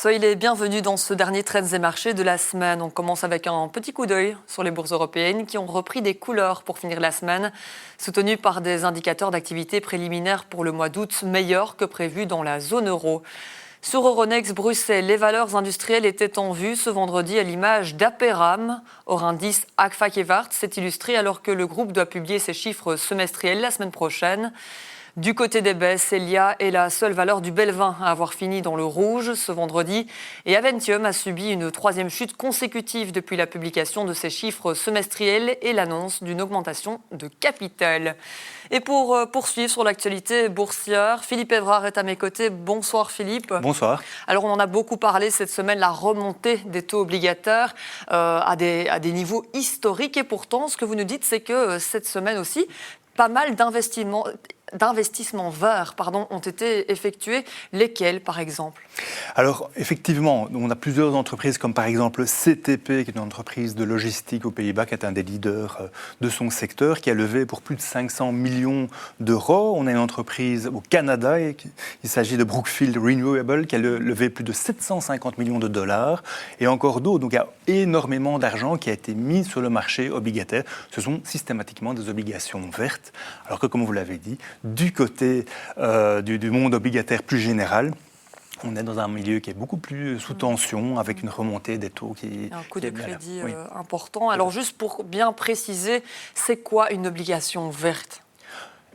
Soyez les bienvenus dans ce dernier Trends et marchés de la semaine. On commence avec un petit coup d'œil sur les bourses européennes qui ont repris des couleurs pour finir la semaine, soutenues par des indicateurs d'activité préliminaires pour le mois d'août meilleurs que prévu dans la zone euro. Sur Euronext Bruxelles, les valeurs industrielles étaient en vue ce vendredi à l'image d'Aperam. Or, indice Agfa-Gevaert s'est illustré alors que le groupe doit publier ses chiffres semestriels la semaine prochaine. Du côté des baisses, Elia est la seule valeur du Belvin à avoir fini dans le rouge ce vendredi. Et Aventium a subi une troisième chute consécutive depuis la publication de ses chiffres semestriels et l'annonce d'une augmentation de capital. Et pour poursuivre sur l'actualité boursière, Philippe Evrard est à mes côtés. Bonsoir Philippe. Bonsoir. Alors on en a beaucoup parlé cette semaine, la remontée des taux obligataires à des niveaux historiques. Et pourtant, ce que vous nous dites, c'est que cette semaine aussi, pas mal d'investissements verts ont été effectués. Lesquels, par exemple ? Alors, effectivement, on a plusieurs entreprises, comme par exemple CTP, qui est une entreprise de logistique aux Pays-Bas, qui est un des leaders de son secteur, qui a levé pour plus de 500 millions d'euros. On a une entreprise au Canada, il s'agit de Brookfield Renewable, qui a levé plus de 750 millions de dollars, et encore d'autres. Donc, il y a énormément d'argent qui a été mis sur le marché obligataire. Ce sont systématiquement des obligations vertes, alors que, comme vous l'avez dit, du côté du monde obligataire plus général, on est dans un milieu qui est beaucoup plus sous tension, avec une remontée des taux qui... Un coup de crédit important. Alors juste pour bien préciser, c'est quoi une obligation verte ?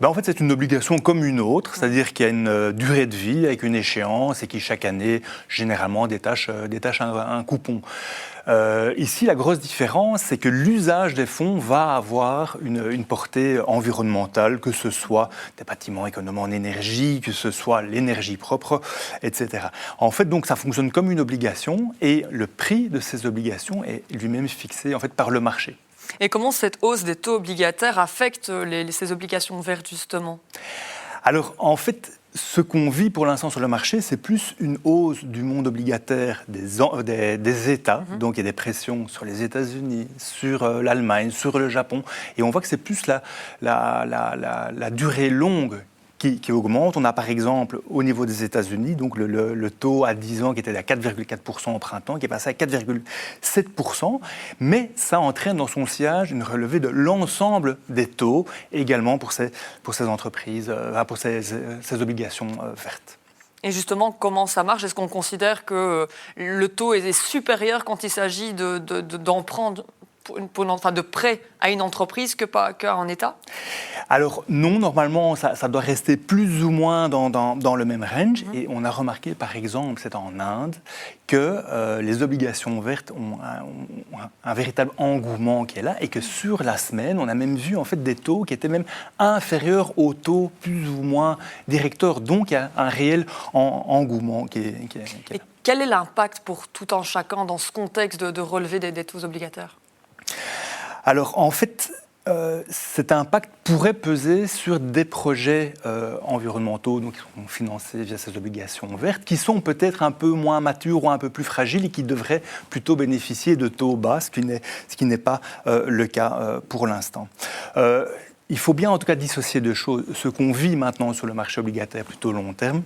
En fait, c'est une obligation comme une autre, c'est-à-dire qu'il y a une durée de vie avec une échéance et qui, chaque année, généralement, détache un coupon. Ici, la grosse différence, c'est que l'usage des fonds va avoir une portée environnementale, que ce soit des bâtiments économes en énergie, que ce soit l'énergie propre, etc. En fait, donc, ça fonctionne comme une obligation et le prix de ces obligations est lui-même fixé en fait, par le marché. Et comment cette hausse des taux obligataires affecte ces obligations vertes, justement ? Alors, en fait, ce qu'on vit pour l'instant sur le marché, c'est plus une hausse du monde obligataire des États. Donc, il y a des pressions sur les États-Unis, sur l'Allemagne, sur le Japon. Et on voit que c'est plus la durée longue qui augmente. On a par exemple au niveau des États-Unis donc le taux à 10 ans qui était à 4,4% au printemps, qui est passé à 4,7%, mais ça entraîne dans son sillage une relevée de l'ensemble des taux, également pour ces entreprises, pour ces obligations vertes. Et justement, comment ça marche ? Est-ce qu'on considère que le taux est supérieur quand il s'agit d'emprunt de prêt à une entreprise qu'à un État ? Alors non, normalement, ça doit rester plus ou moins dans le même range. Et on a remarqué, par exemple, c'est en Inde, que les obligations vertes ont un véritable engouement qui est là et que sur la semaine, on a même vu en fait, des taux qui étaient même inférieurs aux taux plus ou moins directeurs. Donc il y a un réel engouement qui est là. Et quel est l'impact pour tout un chacun dans ce contexte de relever des taux obligataires ? Alors, en fait, cet impact pourrait peser sur des projets environnementaux donc, qui sont financés via ces obligations vertes, qui sont peut-être un peu moins matures ou un peu plus fragiles et qui devraient plutôt bénéficier de taux bas, ce qui n'est pas le cas pour l'instant. Il faut bien en tout cas dissocier deux choses. Ce qu'on vit maintenant sur le marché obligataire plutôt long terme,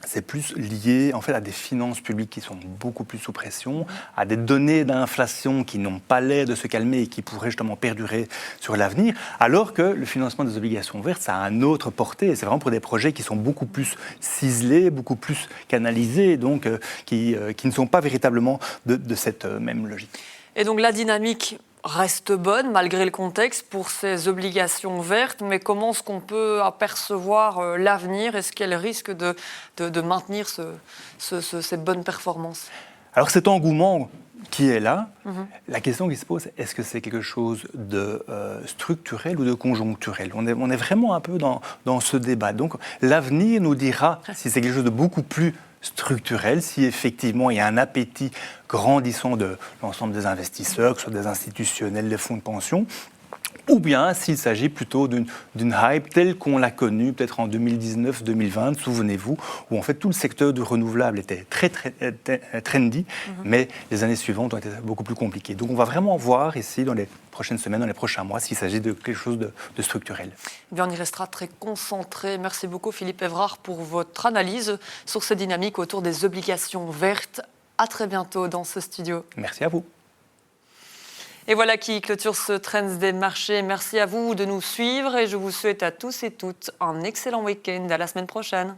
c'est plus lié en fait, à des finances publiques qui sont beaucoup plus sous pression, à des données d'inflation qui n'ont pas l'air de se calmer et qui pourraient justement perdurer sur l'avenir, alors que le financement des obligations vertes, ça a un autre portée. Et c'est vraiment pour des projets qui sont beaucoup plus ciselés, beaucoup plus canalisés, donc qui ne sont pas véritablement de cette même logique. Et donc la dynamique reste bonne malgré le contexte pour ces obligations vertes, mais comment est-ce qu'on peut apercevoir l'avenir ? Est-ce qu'elle risque de maintenir cette bonne performance ? Alors cet engouement qui est là, la question qui se pose, est-ce que c'est quelque chose de structurel ou de conjoncturel ? On est vraiment un peu dans ce débat. Donc l'avenir nous dira si c'est quelque chose de beaucoup plus structurel, si effectivement il y a un appétit grandissant de l'ensemble des investisseurs, que ce soit des institutionnels, des fonds de pension, ou bien s'il s'agit plutôt d'une hype telle qu'on l'a connue peut-être en 2019-2020, souvenez-vous, où en fait tout le secteur du renouvelable était très trendy, mais les années suivantes ont été beaucoup plus compliquées. Donc on va vraiment voir ici dans les prochaines semaines, dans les prochains mois, s'il s'agit de quelque chose de structurel. Eh bien, on y restera très concentré. Merci beaucoup Philippe Evrard pour votre analyse sur ces dynamiques autour des obligations vertes. À très bientôt dans ce studio. Merci à vous. Et voilà qui clôture ce Trends des marchés. Merci à vous de nous suivre et je vous souhaite à tous et toutes un excellent week-end. À la semaine prochaine.